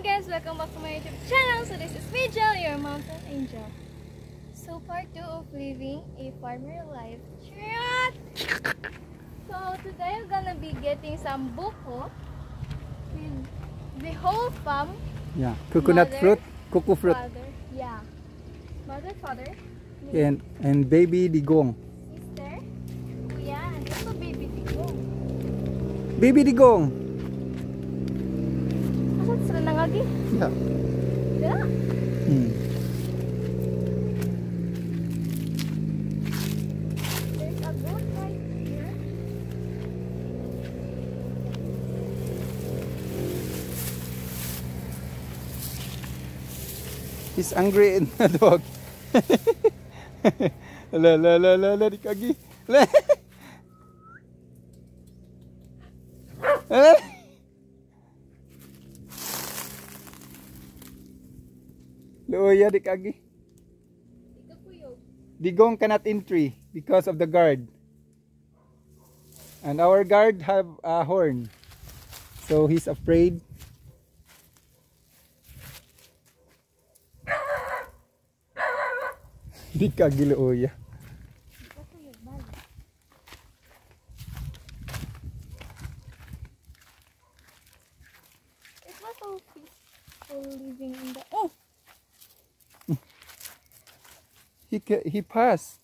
guys, welcome back to my YouTube channel. So this is Mijel, your mountain angel. So part 2 of living a farmer life. So today we're gonna be getting some buko with the whole farm. Yeah, coconut Mother, fruit, cocoa fruit, father, yeah, mother, father, and baby digong. sister, kuya, and also baby digong. Baby digong. Asan sila nangagi? Yeah. Dila. There's a goat right here. He's angry in the dog. La di kagi. La. Luya di kagi. Digong cannot entry because of the guard. And our guard have a horn. So he's afraid. Di kagi luya. It was so peaceful living in the... Oh! He passed.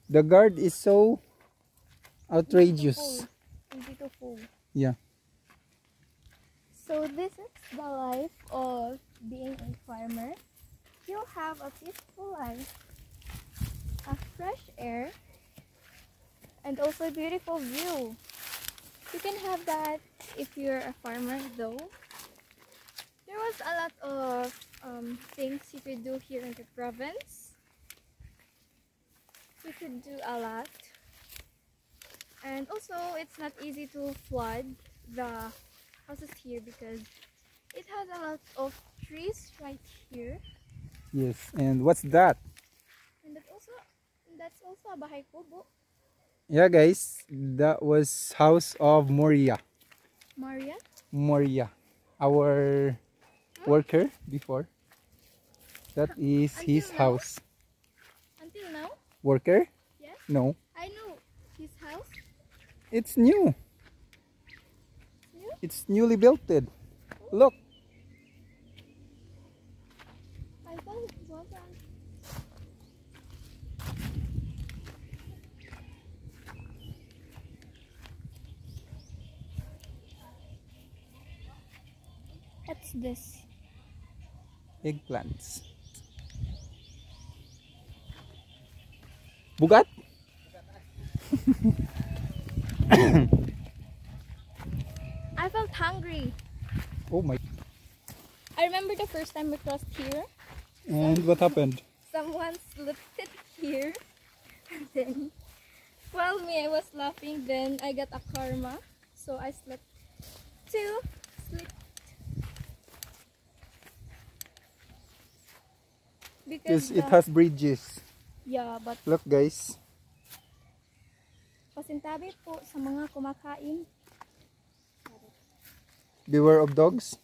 The guard is so outrageous. Beautiful. Yeah. So this is the life of being a farmer. You have a peaceful life, a fresh air, and also a beautiful view. You can have that if you're a farmer though. There was a lot of things you could do here in the province. We could do a lot. And also it's not easy to flood the houses here because it has a lot of trees right here. Yes. And what's that? And that's also a bahay kubo. Yeah, guys. That was house of Moria. Maria? Moria. Our worker before. That is his now? house. Until now? Worker? Yes. No. I know his house. It's new. New? It's newly built. Look. I thought it wasn't. What's this? Eggplants. Bugat? I felt hungry. Oh my. I remember the first time we crossed here. And what happened? Someone slipped it here. And then, well, I was laughing. Then I got a karma. So I slept too. Because it has bridges. Yeah, but Look, guys. pasintabi po sa mga kumakain. Beware of dogs.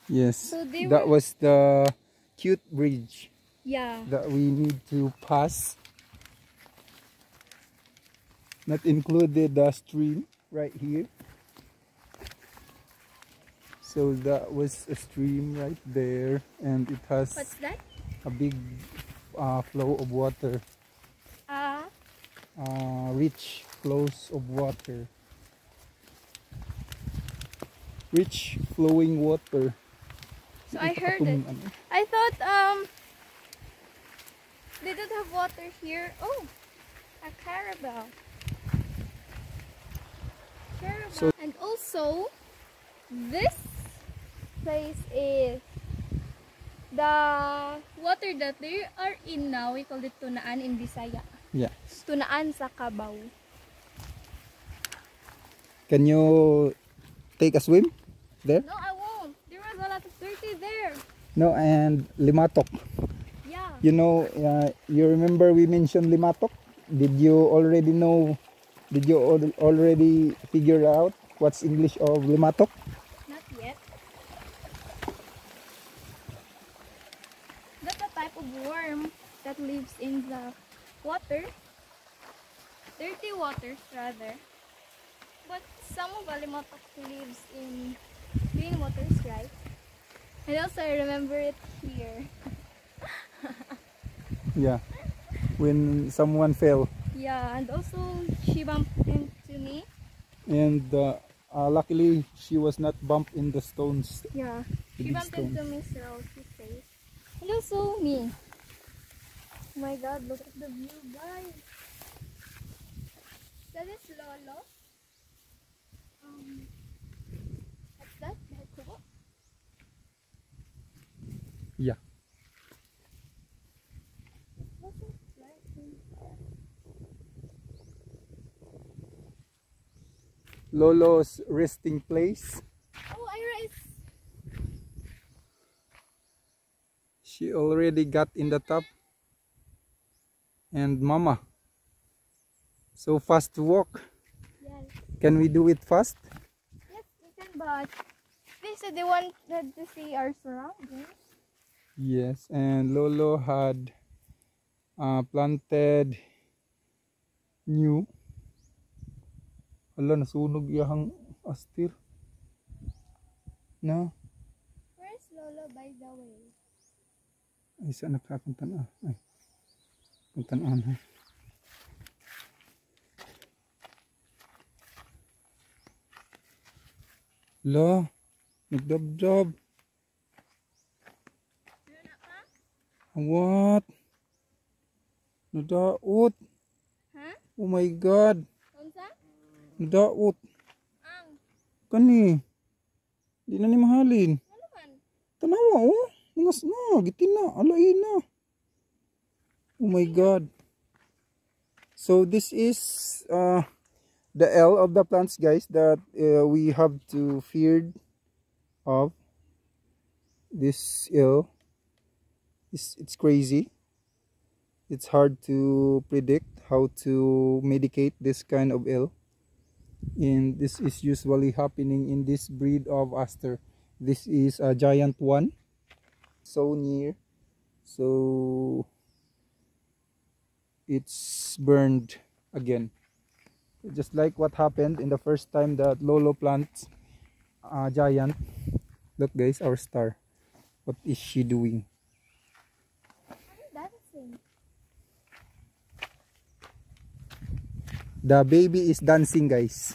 Yes. So that was the cute bridge Yeah. that we need to pass. Not included the stream right here. So that was a stream right there, and it has What's that? a big flow of water. Rich flows of water. Rich flowing water. So I heard it. I thought they don't have water here. Oh, a carabao. So- and also this place is the water that they are in now. We call it tunaan in Bisaya. Yeah. Tunaan sa Kabaw. Can you take a swim there? No, I won't. There was a lot of dirty there. No, and Limatok. Yeah. You know, you remember we mentioned Limatok? Did you already know Did you already figure out what's English of limatok? Not yet. That's a type of worm that lives in the water. Dirty waters rather. But some of Alimatok lives in clean waters, right? And also I remember it here. Yeah, when someone fell. Yeah, and also she bumped into me. And luckily she was not bumped in the stones. Yeah, The she big bumped stones. into me, so she says. And also me. Oh my god, look at the view, guys. That is Lolo. What's that? Kubo? Yeah. What's it like? Lolo's resting place. Oh, Ira is. She already got in the top. And Mama, so fast to walk. Yes. Can we do it fast? Yes, we can, but they said they wanted to see our surroundings. Yes, and Lolo had planted new. Hala, nasunog yahang astir. No? Where's Lolo, by the way? Ay, saan nakapunta na? Ay, puntaan ha. La, nagdabdab. What? Nadaot. Huh? Oh my God. Unsa? Nadaot. Ang. Kani. Di na ni mahalin. Ano man? Tanawa oh. Ngas na. Gitin na. Alain na. Oh my God. So this is the L of the plants, guys, that we have to fear of. This ill. It's crazy. It's hard to predict how to medicate this kind of ill. And this is usually happening in this breed of aster. This is a giant one. So near. So it's burned again. Just like what happened in the first time that Lolo plants giant. Look guys, our star. What is she doing? The baby is dancing, guys.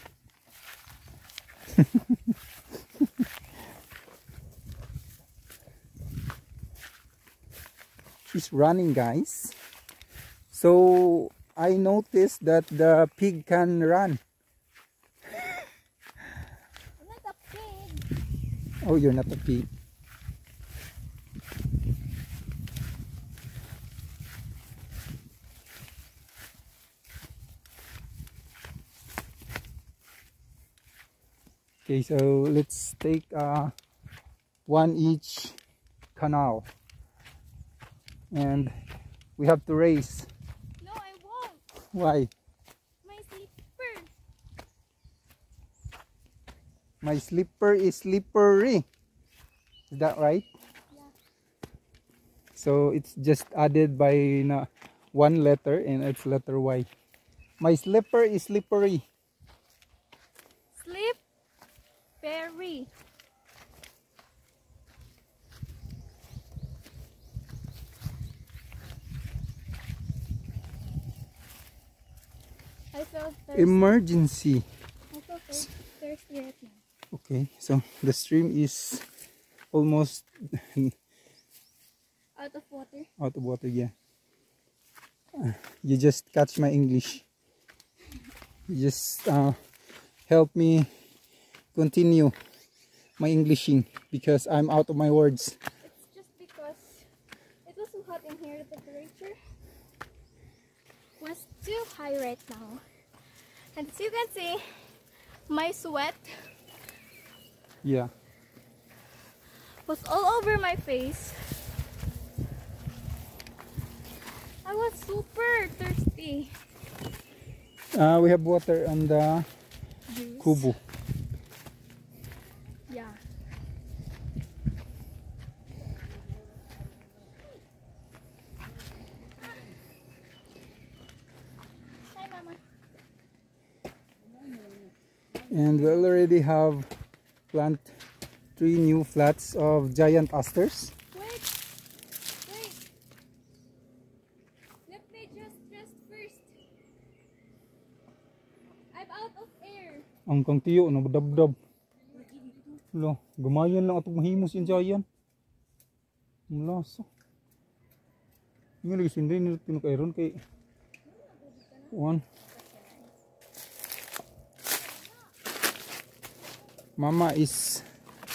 She's running, guys. So I noticed that the pig can run. I'm not a pig. Oh, you're not a pig. Okay, so let's take one each canal, and we have to race. No, I won't. Why? My slipper. My slipper is slippery. Is that right? Yeah. So it's just added by one letter, and it's letter Y. My slipper is slippery. Slippery. I felt thirsty. Emergency. I felt thirsty right now. Okay, so the stream is almost Out of water. out of water, yeah. You just catch my English. You just help me continue my Englishing because I'm out of my words. It's just because it was so hot in here. The temperature was too high right now. And as you can see, my sweat Yeah. was all over my face. I was super thirsty. We have water on the Juice. kubo. Yeah. Hi, Mama. And we already have plant 3 new flats of giant asters. Wait. Wait. Let me just rest first. I'm out of air. Ang kang tiyo na dabdab. Lo, gamayan lang atong mahimos yung giant. Mula sa. Yung lagi sindri nila pinakairon kay Juan. Mama is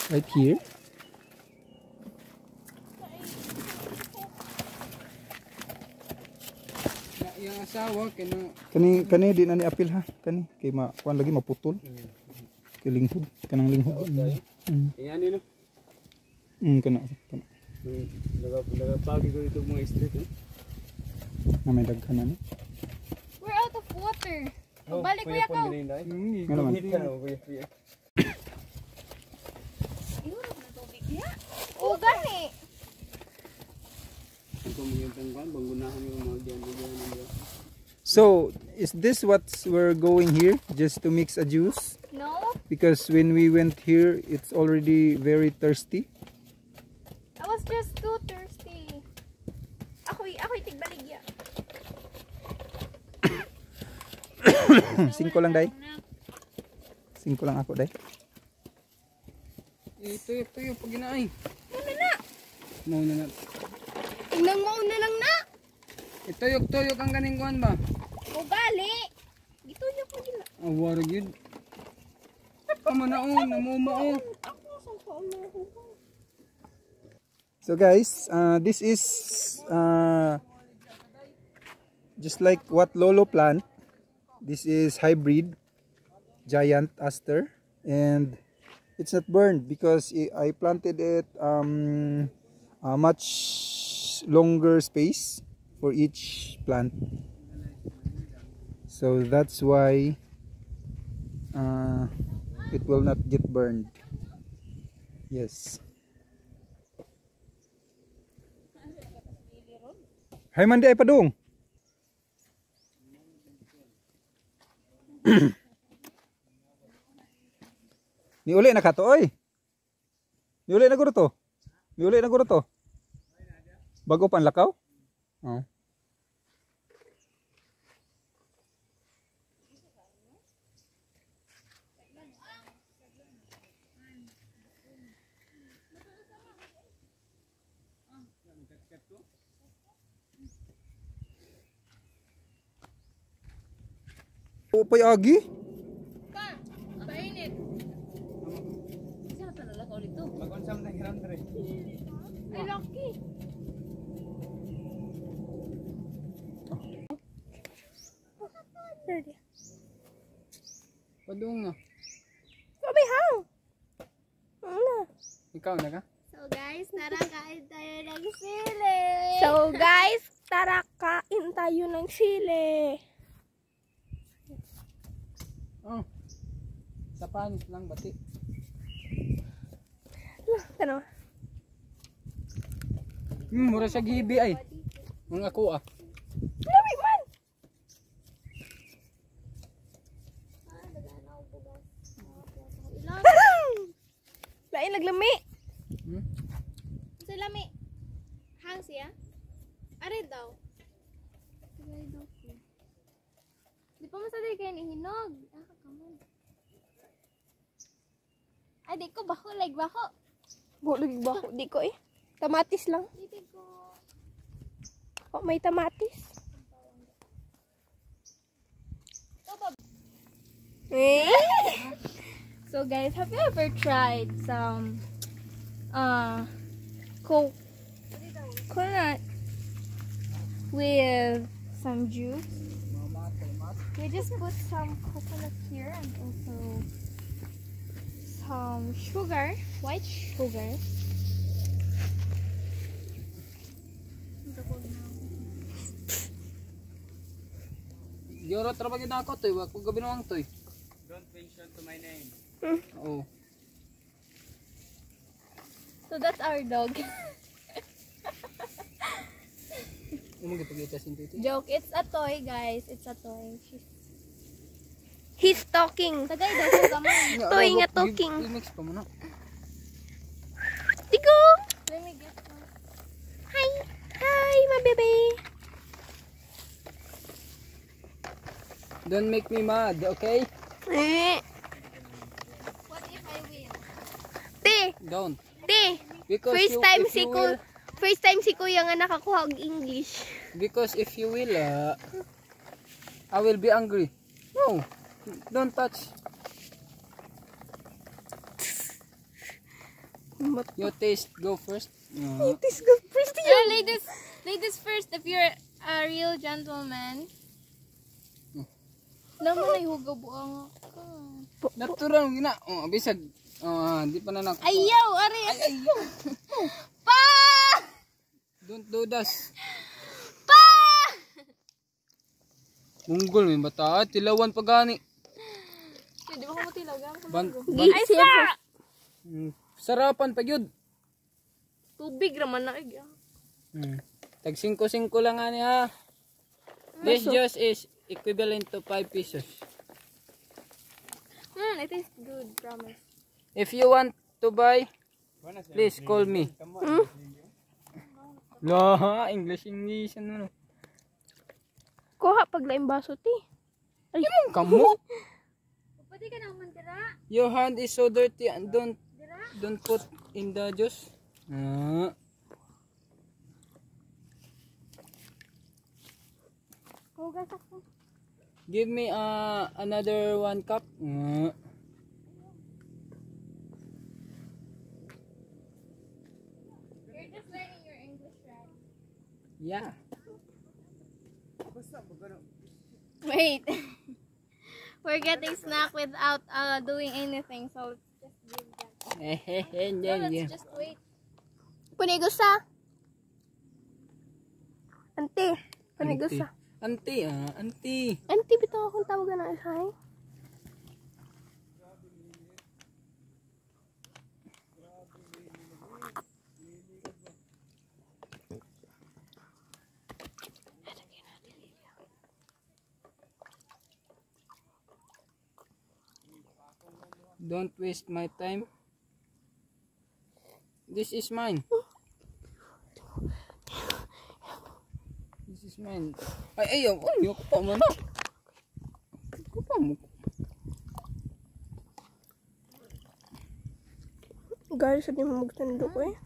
right here. Yung asawa Kani di na ni apil ha. Kani kay kuan lagi maputol. Kay linghod, kanang linghod. yan yun. Kana. Nagapagi ko ito mga street. Na may daghan na ni. We're out of water. Balik kuya ko. Ano man? Oh, gani. So, is this what we're going here just to mix a juice? No. Because when we went here, it's already very thirsty. I was just too thirsty. Ako'y tigbaligya. 5 lang day. 5 lang ako day. Ito yung pag ginaay. Muna na. Mauna na. Tingnan mo na lang na. Tuyok ang ganing kuhan ba? Ugali. Dito niya po gila. Awar yun. Pamanaon, namumao. Ako sa pamanaon. So guys, this is just like what Lolo plant. This is hybrid giant aster, and it's not burned because I planted it a much longer space for each plant. So that's why it will not get burned. Yes. Hay mandi ay padung. Ni uli na kato oy. Ni uli na guro to. Ni uli na guro to. Bago pan lakaw? Oh. Upay agi. Pa, painit. Saan talaga ulit to? Mag-onsam na hiram tre. Ay, lucky. Padung na. Sabi hang. Ano? Ikaw na ka? So guys, tara kain tayo ng sili. So guys, tara kain tayo ng sili. Oh. Sa panis lang bati. Ano? Mura siya gibi ay. Mga ako ah. Lami man. Lain naglami. Sa lami. Hang siya? Are daw. Are daw ko. Di pa masaday kayo ni hinog. Kaman. Ay, di ko bako. Like bako. Bulig bako. Di ko eh. Tamatis lang. Di ko. Oh, may tamatis. So guys, have you ever tried some coconut with some juice? We just put some coconut here and also some sugar, white sugar. Yoro trabaho na ako toy, wag ko gabinuang toy. Don't mention to my name. Oh. So that's our dog. Ano gipagita sin titi? Joke. It's a toy, guys. It's a toy. He's talking. Tagay daw siya gamay. Toy nga talking. I-mix pa mo na. Tigo! Let me get one. Hi! Hi, my baby! Don't make me mad, okay? Eh, What if I win? te! Don't. Te! Because First you, time if si you Kuya, will, first time si Kuya nga nakakuha og English. because if you will, I will be angry. No, don't touch. You taste, go first. This goes first Ladies first, if you're a real gentleman. Naman ay hugaw buang ka. Natural gina. Oh, bisag. Di pa na nak. Ayaw, ari. Ayaw. Pa! Don't do that. Pa! Munggol may bata. Tilawan pa gani. Di ba ko tilagan? Ay, sa! Sarapan pa yun. Tubig raman na. Tag 5-5 lang ani ha. This just is equivalent to 5 pesos. It tastes good, promise. If you want to buy, please call me. La, English. Ano? Kuha pag laing baso, ti. Ay, Kamu? Pwede ka naman tira. Your hand is so dirty and don't put in the juice. Hugas ako. Give me another 1 cup. You're just learning your English, right? Yeah. Wait. We're getting snack without doing anything, so let's just give that. No, let's just wait. panigusa. Ante, panigusa. Auntie, auntie. Ante, bitaw akong tawagan ng isahay. Don't waste my time. This is mine. This is mine. Ay, ayaw. Ayaw ko pa man. Ko pa mo. Guys, hindi mo magtando ko eh.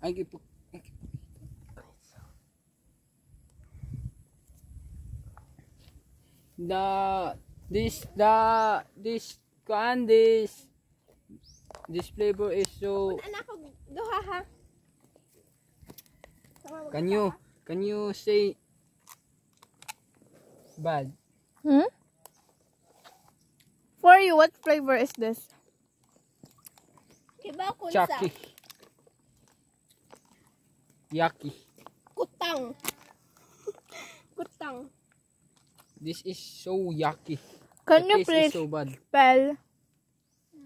Ay, gipo. This flavor is so. Anak ko, duha ha. Can you say bad? For you, what flavor is this? Kiba kunsa. Chucky. Yucky. Kutang. Kutang. This is so yucky. Can The you taste please is so bad. spell?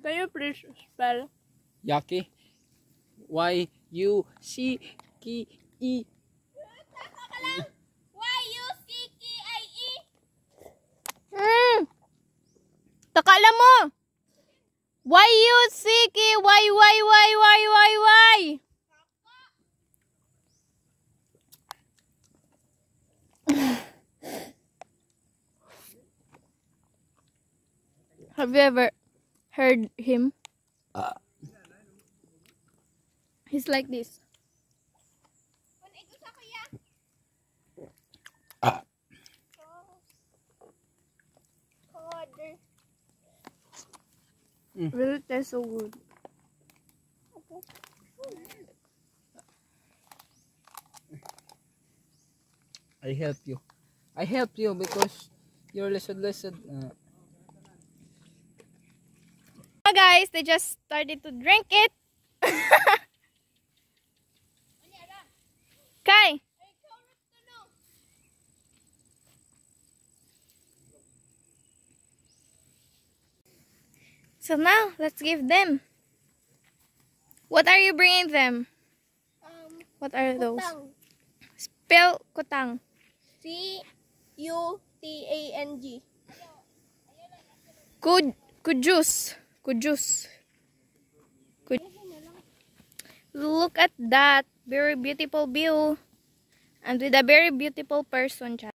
Can you please spell? Yucky. Y-U-C-K-E. Y-U-C-K-I-E. Takala mo. Y-U-C-K-Y-Y-Y-Y-Y-Y. Have you ever heard him? He's like this. Really tastes so good. I help you. I help you because you're lesson. Guys, they just started to drink it. Kai. So now, let's give them. What are you bringing them? What are those? Kutang. Spell kutang. C-U-T-A-N-G. Kujus. Look at that. Very beautiful view. And with a very beautiful person.